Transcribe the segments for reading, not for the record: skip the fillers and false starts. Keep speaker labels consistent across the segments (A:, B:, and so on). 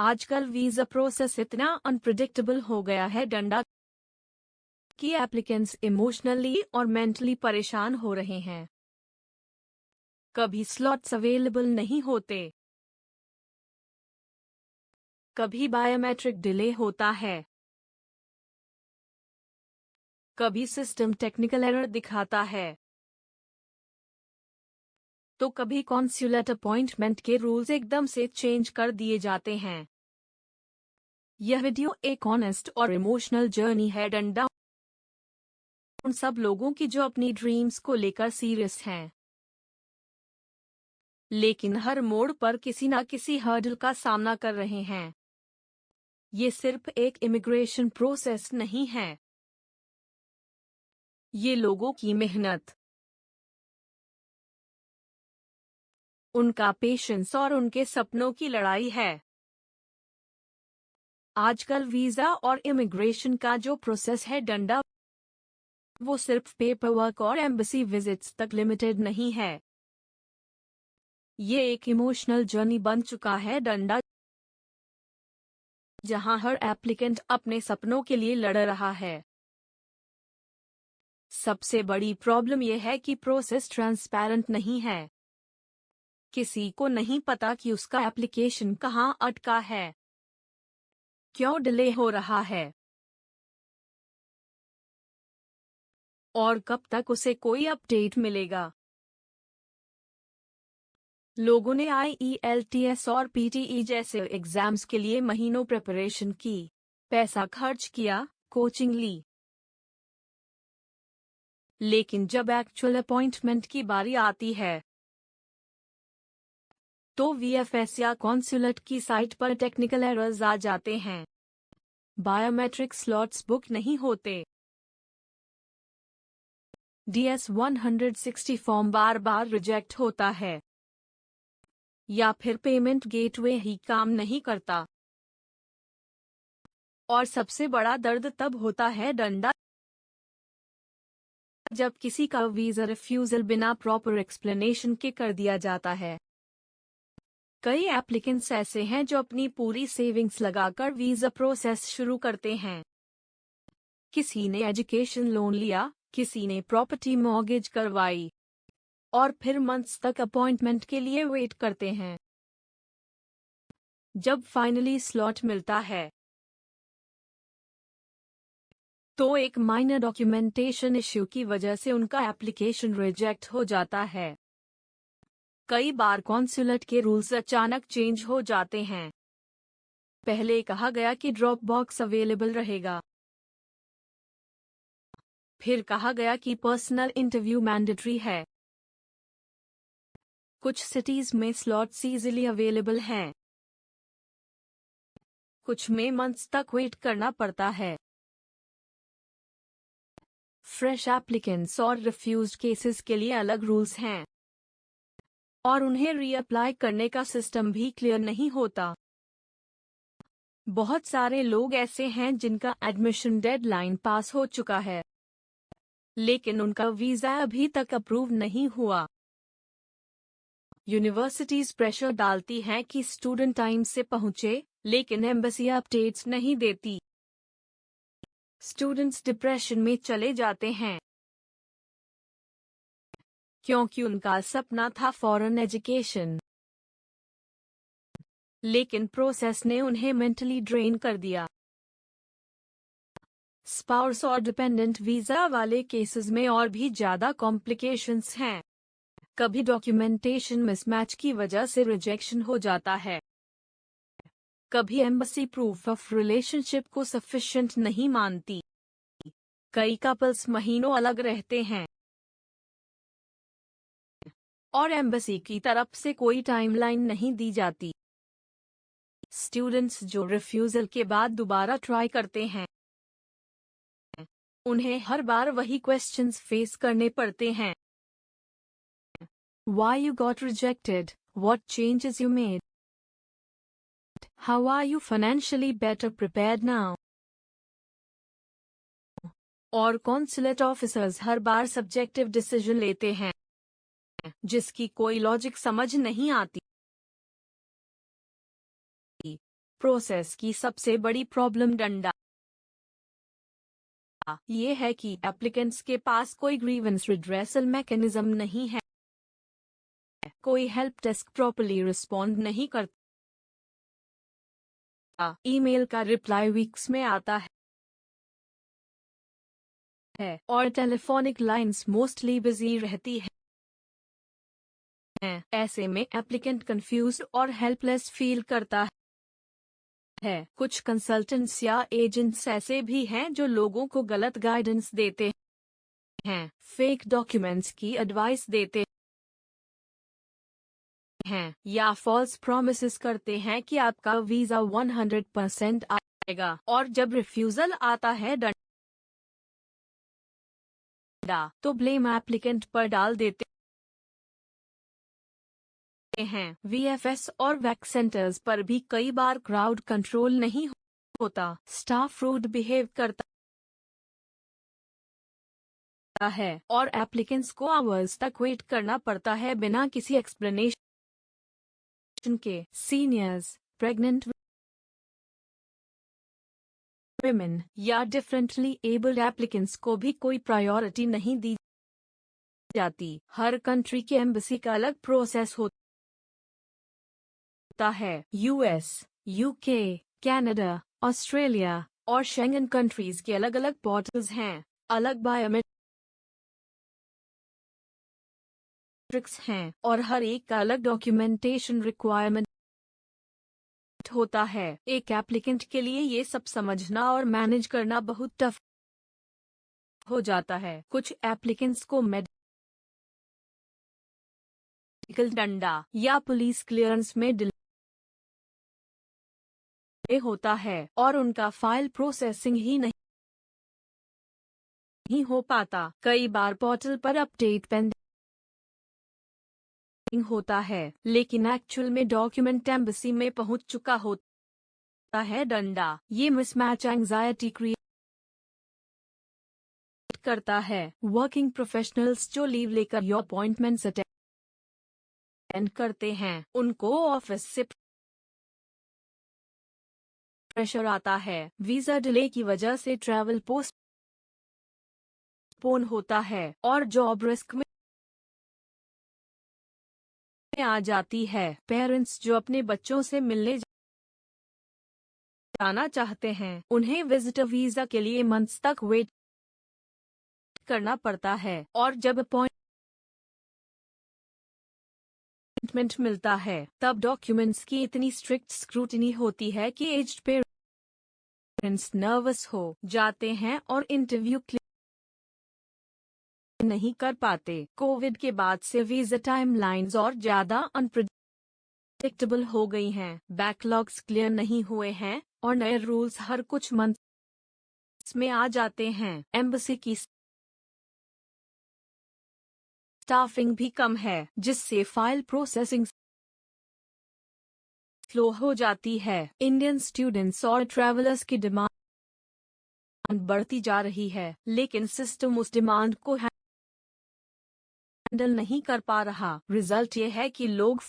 A: आजकल visa process इतना unpredictable हो गया है डंडा कि एप्लीकेंट्स इमोशनली और मेंटली परेशान हो रहे हैं। कभी स्लॉट्स अवेलेबल नहीं होते, कभी बायोमेट्रिक डिले होता है, कभी सिस्टम टेक्निकल एरर दिखाता है, तो कभी कॉन्सुलेट अपॉइंटमेंट के रूल्स एकदम से चेंज कर दिए जाते हैं। यह वीडियो एक ऑनेस्ट और इमोशनल जर्नी है डंडा उन सब लोगों की जो अपनी ड्रीम्स को लेकर सीरियस हैं, लेकिन हर मोड़ पर किसी न किसी हर्डल का सामना कर रहे हैं। ये सिर्फ एक इमिग्रेशन प्रोसेस नहीं है, ये लोगों की मेहनत, उनका पेशेंस और उनके सपनों की लड़ाई है। आजकल वीजा और इमिग्रेशन का जो प्रोसेस है डंडा, वो सिर्फ पेपर वर्क और एम्बेसी विजिट्स तक लिमिटेड नहीं है। ये एक इमोशनल जर्नी बन चुका है डंडा, जहां हर एप्लीकेंट अपने सपनों के लिए लड़ रहा है। सबसे बड़ी प्रॉब्लम यह है कि प्रोसेस ट्रांसपेरेंट नहीं है। किसी को नहीं पता कि उसका एप्लीकेशन कहां अटका है, क्यों डिले हो रहा है, और कब तक उसे कोई अपडेट मिलेगा। लोगों ने IELTS और PTE जैसे एग्जाम्स के लिए महीनों प्रिपरेशन की, पैसा खर्च किया, कोचिंग ली, लेकिन जब एक्चुअल अपॉइंटमेंट की बारी आती है, तो VFS या कॉन्सुलेट की साइट पर टेक्निकल एरर्स आ जाते हैं। बायोमेट्रिक स्लॉट्स बुक नहीं होते, DS-160 फॉर्म बार बार रिजेक्ट होता है, या फिर पेमेंट गेटवे ही काम नहीं करता। और सबसे बड़ा दर्द तब होता है डंडा, जब किसी का वीजा रिफ्यूजल बिना प्रॉपर एक्सप्लेनेशन के कर दिया जाता है। कई एप्लीकेंट्स ऐसे हैं जो अपनी पूरी सेविंग्स लगाकर वीजा प्रोसेस शुरू करते हैं। किसी ने एजुकेशन लोन लिया, किसी ने प्रॉपर्टी मॉर्गेज करवाई, और फिर मंथ्स तक अपॉइंटमेंट के लिए वेट करते हैं। जब फाइनली स्लॉट मिलता है, तो एक माइनर डॉक्यूमेंटेशन इश्यू की वजह से उनका एप्लीकेशन रिजेक्ट हो जाता है। कई बार कॉन्सुलेट के रूल्स अचानक चेंज हो जाते हैं। पहले कहा गया कि ड्रॉप बॉक्स अवेलेबल रहेगा, फिर कहा गया कि पर्सनल इंटरव्यू मैंडेटरी है। कुछ सिटीज में स्लॉट्स इजीली अवेलेबल हैं, कुछ में मंथ्स तक वेट करना पड़ता है। फ्रेश एप्लीकेंट्स और रिफ्यूज्ड केसेस के लिए अलग रूल्स हैं, और उन्हें रीअप्लाई करने का सिस्टम भी क्लियर नहीं होता। बहुत सारे लोग ऐसे हैं जिनका एडमिशन डेडलाइन पास हो चुका है, लेकिन उनका वीजा अभी तक अप्रूव नहीं हुआ। यूनिवर्सिटीज प्रेशर डालती हैं कि स्टूडेंट टाइम से पहुंचे, लेकिन एम्बेसी अपडेट्स नहीं देती। स्टूडेंट्स डिप्रेशन में चले जाते हैं, क्योंकि उनका सपना था फॉरेन एजुकेशन, लेकिन प्रोसेस ने उन्हें मेंटली ड्रेन कर दिया। स्पाउस और डिपेंडेंट वीजा वाले केसेस में और भी ज्यादा कॉम्प्लिकेशंस हैं। कभी डॉक्यूमेंटेशन मिसमैच की वजह से रिजेक्शन हो जाता है, कभी एम्बेसी प्रूफ ऑफ रिलेशनशिप को सफिशिएंट नहीं मानती। कई कपल्स महीनों अलग रहते हैं, और एम्बेसी की तरफ से कोई टाइमलाइन नहीं दी जाती। स्टूडेंट्स जो रिफ्यूजल के बाद दोबारा ट्राई करते हैं, उन्हें हर बार वही क्वेश्चंस फेस करने पड़ते हैं। Why you got rejected? What changes you made? How are you financially better prepared now? और कॉन्सुलेट ऑफिसर्स हर बार सब्जेक्टिव डिसीजन लेते हैं, जिसकी कोई लॉजिक समझ नहीं आती। प्रोसेस की सबसे बड़ी प्रॉब्लम डंडा ये है कि एप्लीकेंट्स के पास कोई ग्रीवेंस रिड्रेसल मैकेनिज्म नहीं है, कोई हेल्प डेस्क प्रॉपर्ली रिस्पॉन्ड नहीं करता, ईमेल का रिप्लाई वीक्स में आता है और टेलीफोनिक लाइंस मोस्टली बिजी रहती हैं। ऐसे में एप्लीकेंट कंफ्यूज और हेल्पलेस फील करता है। कुछ कंसल्टेंट्स या एजेंट्स ऐसे भी हैं जो लोगों को गलत गाइडेंस देते हैं, फेक डॉक्यूमेंट्स की एडवाइस देते हैं या फॉल्स प्रॉमिसेस करते हैं कि आपका वीजा 100% आएगा और जब रिफ्यूजल आता है डंडा तो ब्लेम एप्लीकेंट पर डाल देते हैं। वीएफएस और वैक सेंटर्स पर भी कई बार क्राउड कंट्रोल नहीं होता, स्टाफ रूड बिहेव करता है और एप्लीकेंट्स को आवर्स तक वेट करना पड़ता है बिना किसी एक्सप्लेनेशन के। सीनियर्स, प्रेग्नेंट women या डिफरेंटली एबल्ड एप्लीकेंट्स को भी कोई प्रायोरिटी नहीं दी जाती। हर कंट्री के एम्बेसी का अलग प्रोसेस होता है। यूएस, यूके, कनाडा, ऑस्ट्रेलिया और शेंगन कंट्रीज के अलग अलग पोर्टल्स हैं, अलग बायोमेट्रिक्स हैं और हर एक का अलग डॉक्यूमेंटेशन रिक्वायरमेंट होता है। एक एप्लीकेंट के लिए ये सब समझना और मैनेज करना बहुत टफ हो जाता है। कुछ एप्लीकेंट्स को मेडिकल डंडा या पुलिस क्लियरेंस में डिले होता है और उनका फाइल प्रोसेसिंग ही नहीं हो पाता। कई बार पोर्टल पर अपडेट पेंडिंग होता है लेकिन एक्चुअल में डॉक्यूमेंट एम्बेसी में पहुंच चुका होता है। डंडा ये मिसमैच एंजाइटी क्रिएट करता है। वर्किंग प्रोफेशनल्स जो लीव लेकर योर अपॉइंटमेंट्स अटेंड करते हैं उनको ऑफिस से प्रेशर आता है। वीजा डिले की वजह से ट्रैवल पोस्टपोन होता है और जॉब रिस्क में आ जाती है। पेरेंट्स जो अपने बच्चों से मिलने जाना चाहते हैं उन्हें विजिटर वीजा के लिए मंथ्स तक वेट करना पड़ता है और जब अपॉइंटमेंट मिलता है तब डॉक्यूमेंट्स की इतनी स्ट्रिक्ट स्क्रूटिनी होती है कि एज्ड पेरेंट्स नर्वस हो जाते हैं और इंटरव्यू नहीं कर पाते। कोविड के बाद से वीजा टाइमलाइंस और ज्यादा अनप्रेडिक्टेबल हो गई हैं। बैकलॉग्स क्लियर नहीं हुए हैं और नए रूल्स हर कुछ मंथ्स में आ जाते हैं। एम्बेसी की स्टाफिंग भी कम है जिससे फाइल प्रोसेसिंग स्लो हो जाती है। इंडियन स्टूडेंट्स और ट्रैवलर्स की डिमांड बढ़ती जा रही है लेकिन सिस्टम उस डिमांड को हैंडल नहीं कर पा रहा। रिजल्ट ये है कि लोग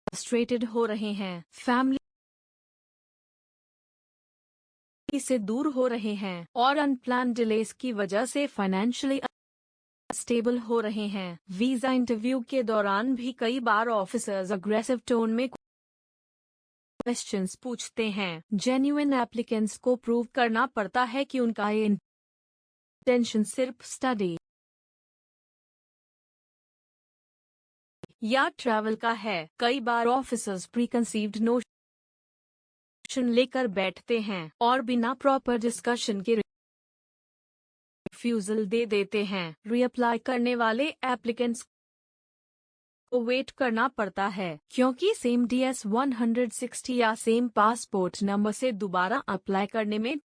A: फ्रस्ट्रेटेड हो रहे हैं, फैमिली से दूर हो रहे हैं और अनप्लान्ड डिलेस की वजह से फाइनेंशियली स्टेबल हो रहे हैं। वीजा इंटरव्यू के दौरान भी कई बार ऑफिसर्स अग्रेसिव टोन में क्वेश्चंस पूछते हैं। जेन्युइन एप्लीकेंट्स को प्रूव करना पड़ता है कि उनका ये इंटेंशन सिर्फ स्टडी या ट्रैवल का है। कई बार ऑफिसर्स प्रीकंसीव्ड नोशन लेकर बैठते हैं और बिना प्रॉपर डिस्कशन के रिफ्यूजल दे देते हैं। रीअप्लाई करने वाले एप्लीकेंट्स को वेट करना पड़ता है क्योंकि सेम DS 160 या सेम पासपोर्ट नंबर से दोबारा अप्लाई करने में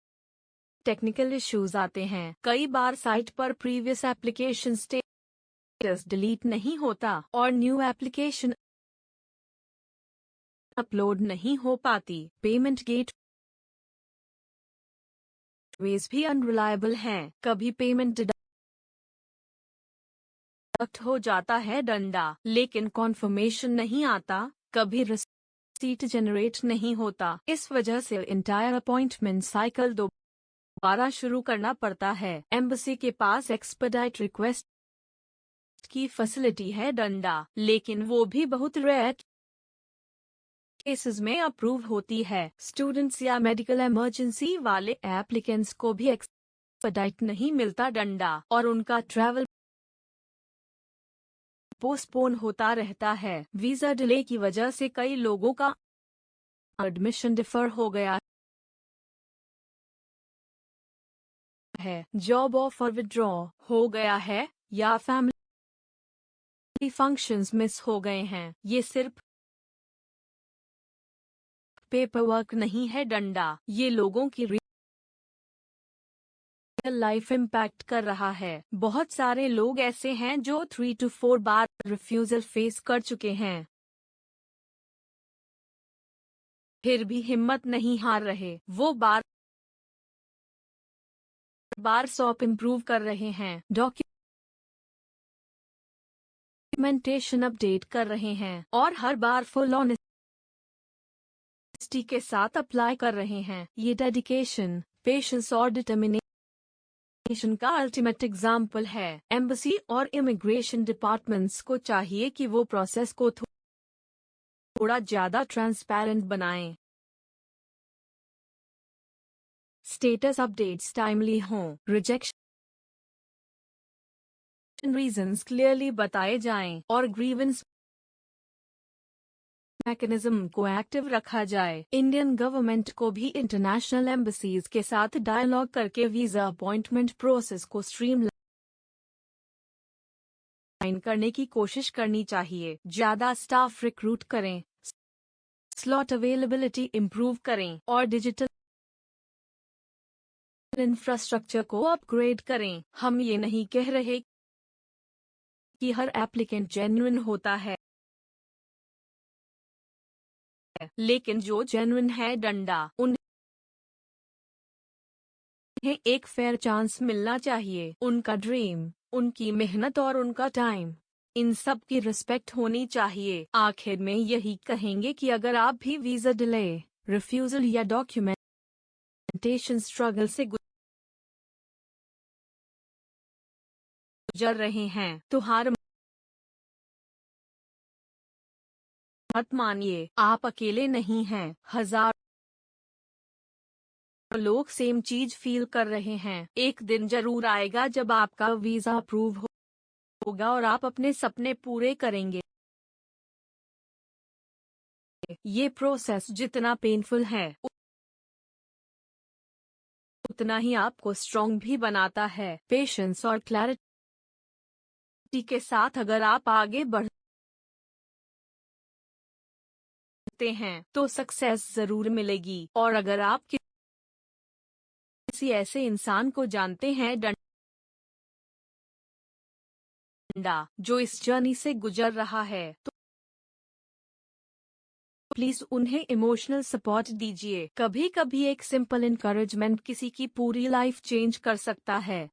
A: टेक्निकल इश्यूज आते हैं। कई बार साइट पर प्रीवियस एप्लीकेशन स्टेटस डिलीट नहीं होता और न्यू एप्लीकेशन अपलोड नहीं हो पाती। पेमेंट गेटवेज भी अनरिलायबल हैं। कभी पेमेंट डिडक्ट हो जाता है डंडा लेकिन कॉन्फर्मेशन नहीं आता। कभी सीट जनरेट नहीं होता। इस वजह से इंटायर अपॉइंटमेंट साइकिल दोबारा शुरू करना पड़ता है। एम्बेसी के पास एक्सपेडाइट रिक्वेस्ट की फैसिलिटी है डंडा, लेकिन वो भी बहुत रेयर केसेस में अप्रूव होती है। स्टूडेंट्स या मेडिकल इमरजेंसी वाले एप्लीकेंट्स को भी एक्सपेडाइट नहीं मिलता डंडा, और उनका ट्रैवल पोस्टपोन होता रहता है। वीजा डिले की वजह से कई लोगों का एडमिशन डिफर हो गया है, जॉब ऑफर विड्रॉ हो गया है, या फैमिली फंक्शंस मिस हो गए हैं। ये सिर्फ पेपर वर्क नहीं है डंडा, ये लोगों की रियल लाइफ इम्पैक्ट कर रहा है। बहुत सारे लोग ऐसे हैं जो 3 to 4 बार रिफ्यूजल फेस कर चुके हैं, फिर भी हिम्मत नहीं हार रहे। वो बार बार सॉप इम्प्रूव कर रहे हैं, डॉक्यूमेंटेशन अपडेट कर रहे हैं, और हर बार फुल ऑनेस्टी के साथ अप्लाई कर रहे हैं। ये डेडिकेशन, पेशेंस और डिटर्मिनेशन का अल्टीमेट एग्जाम्पल है। एम्बेसी और इमिग्रेशन डिपार्टमेंट्स को चाहिए कि वो प्रोसेस को थोड़ा ज्यादा ट्रांसपेरेंट बनाएं, स्टेटस अपडेट्स टाइमली हों, रिजेक्शन रीजंस क्लियरली बताए जाएं, और ग्रीवेंस मैकेनिज्म को एक्टिव रखा जाए। इंडियन गवर्नमेंट को भी इंटरनेशनल एम्बेसीज के साथ डायलॉग करके वीजा अपॉइंटमेंट प्रोसेस को स्ट्रीमलाइन करने की कोशिश करनी चाहिए। ज्यादा स्टाफ रिक्रूट करें, स्लॉट अवेलेबिलिटी इंप्रूव करें, और डिजिटल इंफ्रास्ट्रक्चर को अपग्रेड करें। हम ये नहीं कह रहे कि हर एप्लीकेंट जेन्युइन होता है, लेकिन जो जेन्युइन है डंडा, उन्हें एक फेयर चांस मिलना चाहिए। उनका ड्रीम, उनकी मेहनत और उनका टाइम, इन सब की रिस्पेक्ट होनी चाहिए। आखिर में यही कहेंगे कि अगर आप भी वीजा डिले, रिफ्यूजल या डॉक्यूमेंटेशन स्ट्रगल से गुजर रहे हैं, तो हार मत मानिए। आप अकेले नहीं हैं, हजार लोग सेम चीज फील कर रहे हैं। एक दिन जरूर आएगा जब आपका वीजा अप्रूव होगा और आप अपने सपने पूरे करेंगे। ये प्रोसेस जितना पेनफुल है, उतना ही आपको स्ट्रॉन्ग भी बनाता है। पेशेंस और क्लैरिटी के साथ अगर आप आगे बढ़ते हैं तो सक्सेस जरूर मिलेगी। और अगर आप किसी ऐसे इंसान को जानते हैं डंडा, जो इस जर्नी से गुजर रहा है, तो प्लीज उन्हें इमोशनल सपोर्ट दीजिए। कभी कभी एक सिंपल इनकरेजमेंट किसी की पूरी लाइफ चेंज कर सकता है।